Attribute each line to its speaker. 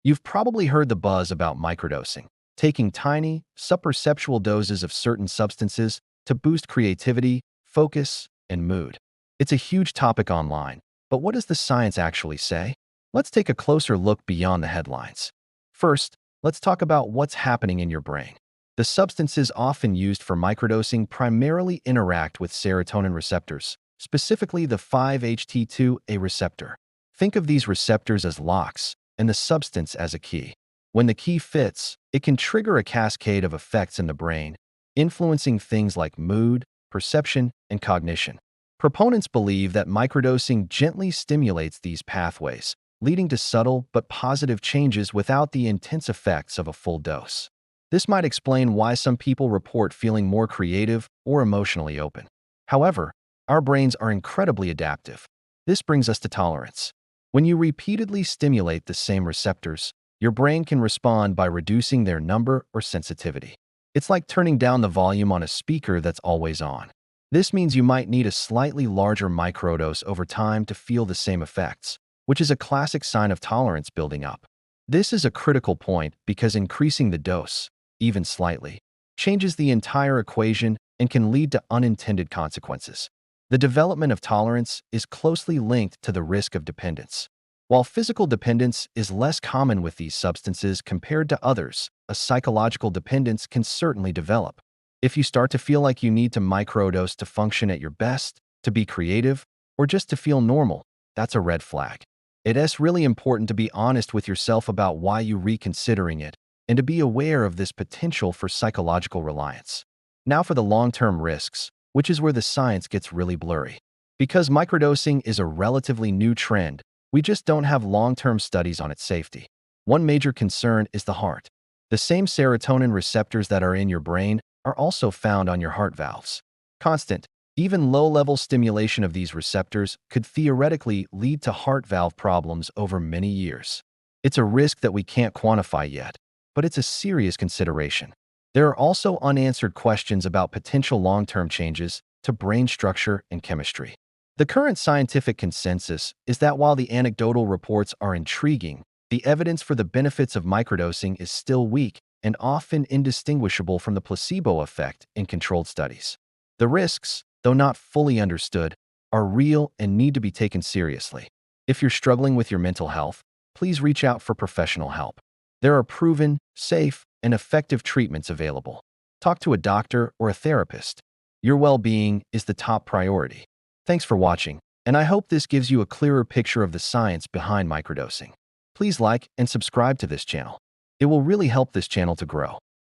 Speaker 1: You've probably heard the buzz about microdosing, taking tiny, subperceptual doses of certain substances to boost creativity, focus, and mood. It's a huge topic online, but what does the science actually say? Let's take a closer look beyond the headlines. First, let's talk about what's happening in your brain. The substances often used for microdosing primarily interact with serotonin receptors, specifically the 5-HT2A receptor. Think of these receptors as locks and the substance as a key. When the key fits, it can trigger a cascade of effects in the brain, influencing things like mood, perception, and cognition. Proponents believe that microdosing gently stimulates these pathways, leading to subtle but positive changes without the intense effects of a full dose. This might explain why some people report feeling more creative or emotionally open. However, our brains are incredibly adaptive. This brings us to tolerance. When you repeatedly stimulate the same receptors, your brain can respond by reducing their number or sensitivity. It's like turning down the volume on a speaker that's always on. This means you might need a slightly larger microdose over time to feel the same effects, which is a classic sign of tolerance building up. This is a critical point because increasing the dose, even slightly, changes the entire equation and can lead to unintended consequences. The development of tolerance is closely linked to the risk of dependence. While physical dependence is less common with these substances compared to others, a psychological dependence can certainly develop. If you start to feel like you need to microdose to function at your best, to be creative, or just to feel normal, that's a red flag. It's really important to be honest with yourself about why you're reconsidering it and to be aware of this potential for psychological reliance. Now for the long-term risks, which is where the science gets really blurry. Because microdosing is a relatively new trend, we just don't have long-term studies on its safety. One major concern is the heart. The same serotonin receptors that are in your brain are also found on your heart valves. Constant, even low-level stimulation of these receptors could theoretically lead to heart valve problems over many years. It's a risk that we can't quantify yet, but it's a serious consideration. There are also unanswered questions about potential long-term changes to brain structure and chemistry. The current scientific consensus is that while the anecdotal reports are intriguing, the evidence for the benefits of microdosing is still weak and often indistinguishable from the placebo effect in controlled studies. The risks, though not fully understood, are real and need to be taken seriously. If you're struggling with your mental health, please reach out for professional help. There are proven, safe, and effective treatments available. Talk to a doctor or a therapist. Your well-being is the top priority. Thanks for watching, and I hope this gives you a clearer picture of the science behind microdosing. Please like and subscribe to this channel. It will really help this channel to grow.